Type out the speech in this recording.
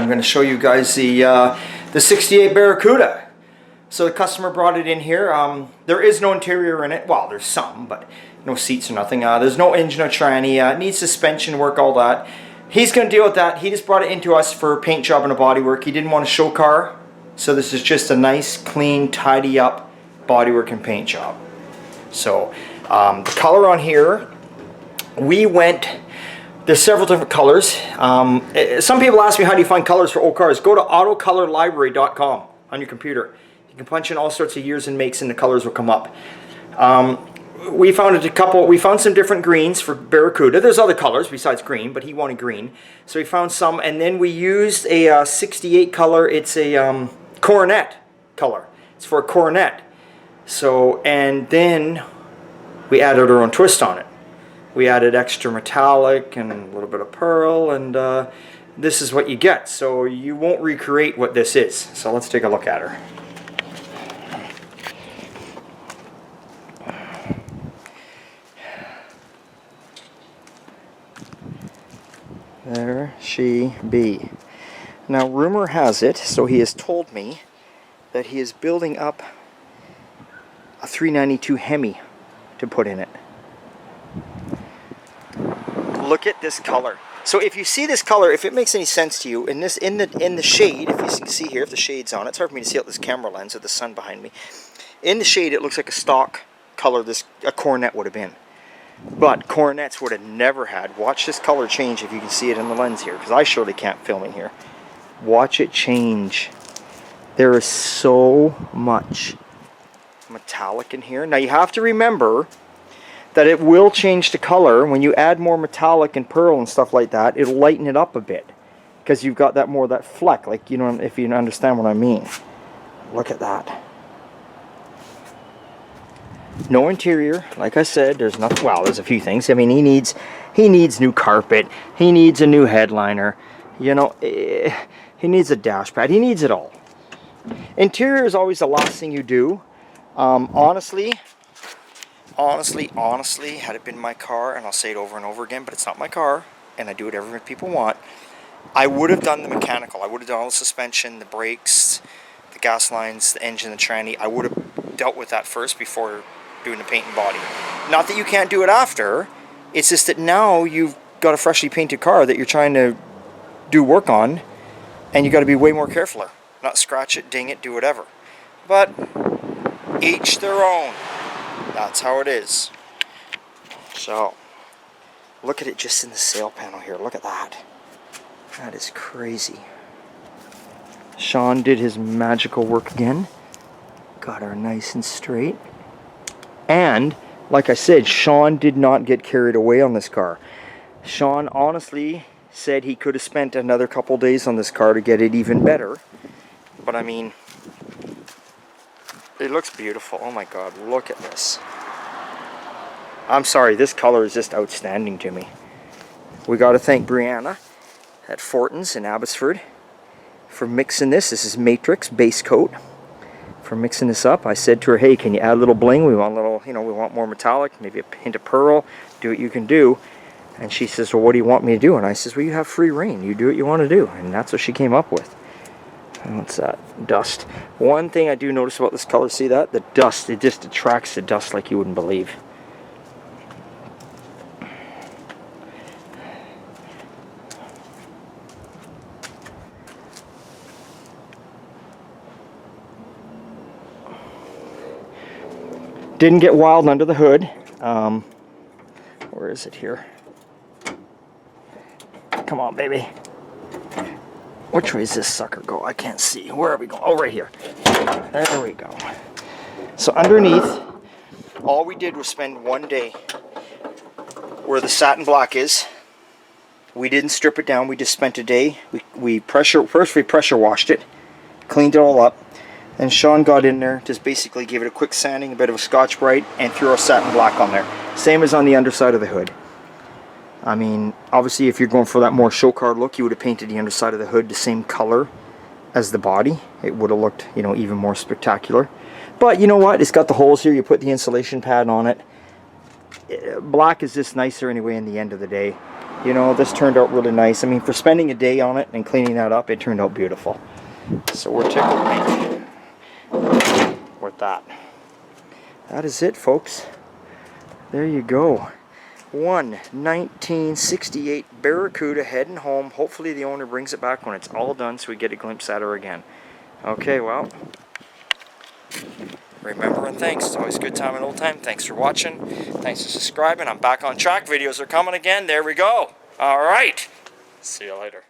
I'm going to show you guys the 68 Barracuda. So the customer brought it in here. There is no interior in it. Well, there's some, but no seats or nothing. There's no engine or tranny. It needs suspension work, all that. He's going to deal with that. He just brought it into us for a paint job and a body work. He didn't want a show car, so this is just a nice, clean, tidy up bodywork and paint job. So the color on here, there's several different colors. Some people ask me, how do you find colors for old cars? Go to autocolorlibrary.com on your computer. You can punch in all sorts of years and makes and the colors will come up. We found some different greens for Barracuda. There's other colors besides green, but he wanted green. So we found some, and then we used a 68 color. It's a coronet color. It's for a coronet. So, and then we added our own twist on it. We added extra metallic and a little bit of pearl, and this is what you get. So you won't recreate what this is. So let's take a look at her. There she be. Now rumor has it, so he has told me, that he is building up a 392 Hemi to put in it. Look at this color. So if you see this color, if it makes any sense to you, in the shade, if you can see here, if the shade's on, it's hard for me to see out this camera lens with the sun behind me. In the shade, it looks like a stock color a coronet would have been. But coronets would have never had. Watch this color change if you can see it in the lens here, because I surely can't film it here. Watch it change. There is so much metallic in here. Now you have to remember that it will change the color when you add more metallic and pearl and stuff like that. It'll lighten it up a bit because you've got that fleck, like, you know, if you understand what I mean. Look at that. No interior, like I said. There's nothing. Well, there's a few things. I mean, he needs new carpet. He needs a new headliner. You know, he needs a dash pad. He needs it all. Interior is always the last thing you do. Honestly, had it been my car, and I'll say it over and over again, but it's not my car, and I do whatever people want, I would have done the mechanical. I would have done all the suspension, the brakes, the gas lines, the engine, the tranny. I would have dealt with that first before doing the paint and body. Not that you can't do it after, it's just that now you've got a freshly painted car that you're trying to do work on, and you got to be way more careful. Not scratch it, ding it, do whatever. But each their own. That's how it is. So, look at it just in the sail panel here. Look at that. That is crazy. Sean did his magical work again. Got her nice and straight. And, like I said, Sean did not get carried away on this car. Sean honestly said he could have spent another couple days on this car to get it even better. But I mean, it looks beautiful. Oh my God, look at this. I'm sorry, this color is just outstanding to me. We got to thank Brianna at Fortin's in Abbotsford for mixing this. This is Matrix base coat. For mixing this up, I said to her, hey, can you add a little bling? We want a little, you know, we want more metallic, maybe a hint of pearl. Do what you can do. And she says, well, what do you want me to do? And I says, well, you have free reign. You do what you want to do. And that's what she came up with. What's that? Dust. One thing I do notice about this color, see that? The dust, it just attracts the dust like you wouldn't believe. Didn't get wild under the hood. Where is it here? Come on, baby. Which way does this sucker go? I can't see. Where are we going? Oh, right here. There we go. So underneath, all we did was spend one day where the satin black is. We didn't strip it down. We just spent a day. We pressure washed it, cleaned it all up. And Sean got in there, just basically gave it a quick sanding, a bit of a Scotch-Brite, and threw our satin black on there. Same as on the underside of the hood. I mean, obviously if you're going for that more show car look, you would have painted the underside of the hood the same color as the body. It would have looked, you know, even more spectacular. But you know what? It's got the holes here. You put the insulation pad on it. Black is just nicer anyway in the end of the day. you know, this turned out really nice. I mean, for spending a day on it and cleaning that up, it turned out beautiful. So we're tickled pink with that. That is it, folks. There you go. 1968 Barracuda heading home. Hopefully the owner brings it back when it's all done so we get a glimpse at her again. Okay, well, remember and thanks. It's always a good time and old time. Thanks for watching. Thanks for subscribing. I'm back on track. Videos are coming again. There we go. All right. See you later.